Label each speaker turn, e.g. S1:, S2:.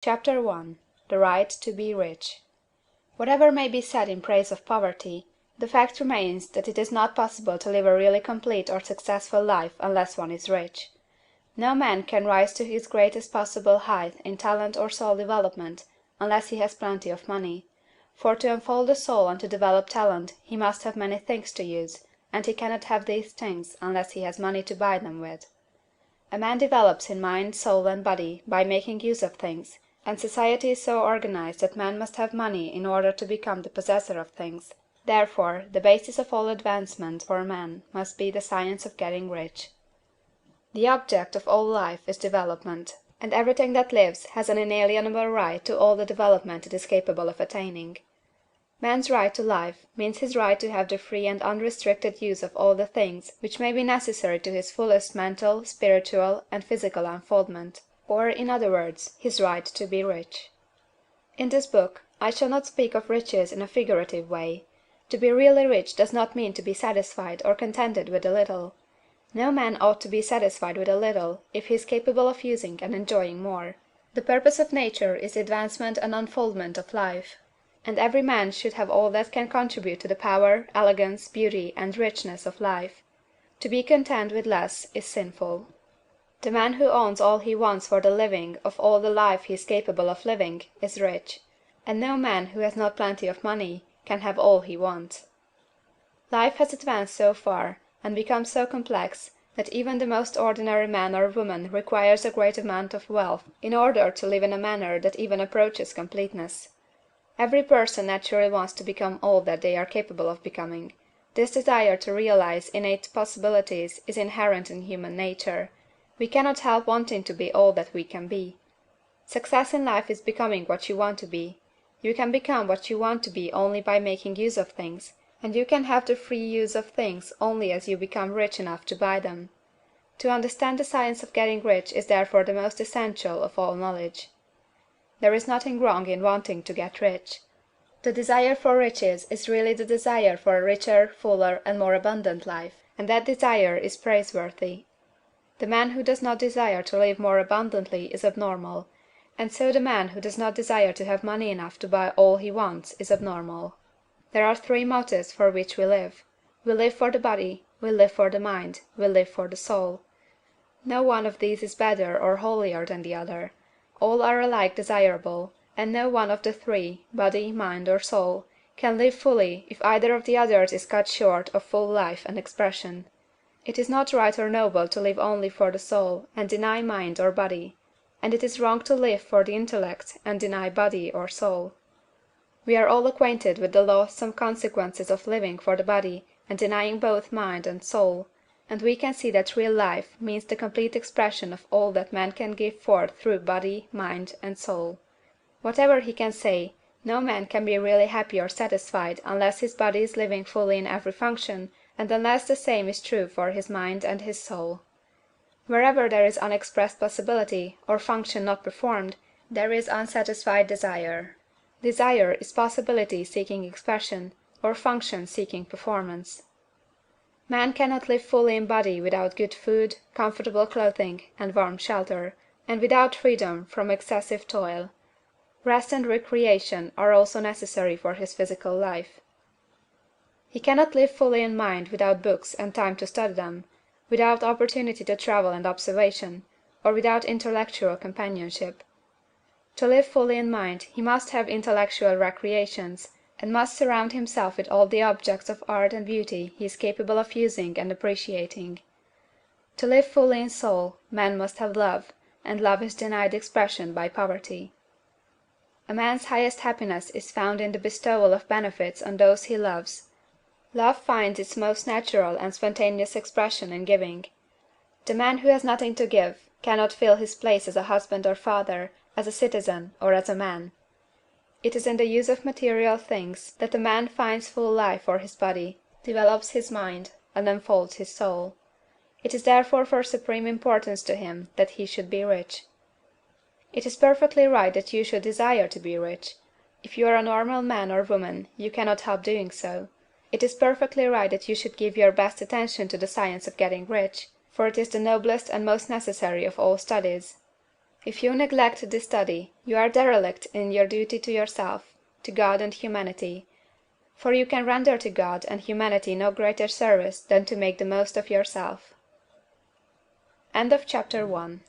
S1: Chapter 1. The Right to be Rich. Whatever may be said in praise of poverty, the fact remains that it is not possible to live a really complete or successful life unless one is rich. No man can rise to his greatest possible height in talent or soul development unless he has plenty of money, for to unfold the soul and to develop talent he must have many things to use, and he cannot have these things unless he has money to buy them with. A man develops in mind, soul, and body by making use of things, and society is so organized that man must have money in order to become the possessor of things. Therefore, the basis of all advancement for man must be the science of getting rich. The object of all life is development, and everything that lives has an inalienable right to all the development it is capable of attaining. Man's right to life means his right to have the free and unrestricted use of all the things which may be necessary to his fullest mental, spiritual, and physical unfoldment, or, in other words, his right to be rich. In this book, I shall not speak of riches in a figurative way. To be really rich does not mean to be satisfied or contented with a little. No man ought to be satisfied with a little if he is capable of using and enjoying more. The purpose of nature is the advancement and unfoldment of life, and every man should have all that can contribute to the power, elegance, beauty, and richness of life. To be content with less is sinful. The man who owns all he wants for the living of all the life he is capable of living is rich, and no man who has not plenty of money can have all he wants. Life has advanced so far, and become so complex, that even the most ordinary man or woman requires a great amount of wealth in order to live in a manner that even approaches completeness. Every person naturally wants to become all that they are capable of becoming. This desire to realize innate possibilities is inherent in human nature. We cannot help wanting to be all that we can be. Success in life is becoming what you want to be. You can become what you want to be only by making use of things, and you can have the free use of things only as you become rich enough to buy them. To understand the science of getting rich is therefore the most essential of all knowledge. There is nothing wrong in wanting to get rich. The desire for riches is really the desire for a richer, fuller, and more abundant life, and that desire is praiseworthy. The man who does not desire to live more abundantly is abnormal, and so the man who does not desire to have money enough to buy all he wants is abnormal. There are three motives for which we live. We live for the body, we live for the mind, we live for the soul. No one of these is better or holier than the other. All are alike desirable, and no one of the three, body, mind, or soul, can live fully if either of the others is cut short of full life and expression. It is not right or noble to live only for the soul and deny mind or body, and it is wrong to live for the intellect and deny body or soul. We are all acquainted with the loathsome consequences of living for the body and denying both mind and soul, and we can see that real life means the complete expression of all that man can give forth through body, mind, and soul. Whatever he can say, no man can be really happy or satisfied unless his body is living fully in every function, and unless the same is true for his mind and his soul. Wherever there is unexpressed possibility, or function not performed, there is unsatisfied desire. Desire is possibility seeking expression, or function seeking performance. Man cannot live fully in body without good food, comfortable clothing, and warm shelter, and without freedom from excessive toil. Rest and recreation are also necessary for his physical life. He cannot live fully in mind without books and time to study them, without opportunity to travel and observation, or without intellectual companionship. To live fully in mind he must have intellectual recreations, and must surround himself with all the objects of art and beauty he is capable of using and appreciating. To live fully in soul, man must have love, and love is denied expression by poverty. A man's highest happiness is found in the bestowal of benefits on those he loves. Love finds its most natural and spontaneous expression in giving. The man who has nothing to give cannot fill his place as a husband or father, as a citizen, or as a man. It is in the use of material things that a man finds full life for his body, develops his mind, and unfolds his soul. It is therefore for supreme importance to him that he should be rich. It is perfectly right that you should desire to be rich. If you are a normal man or woman, you cannot help doing so. It is perfectly right that you should give your best attention to the science of getting rich, for it is the noblest and most necessary of all studies. If you neglect this study, you are derelict in your duty to yourself, to God and humanity; for you can render to God and humanity no greater service than to make the most of yourself. CHAPTER II.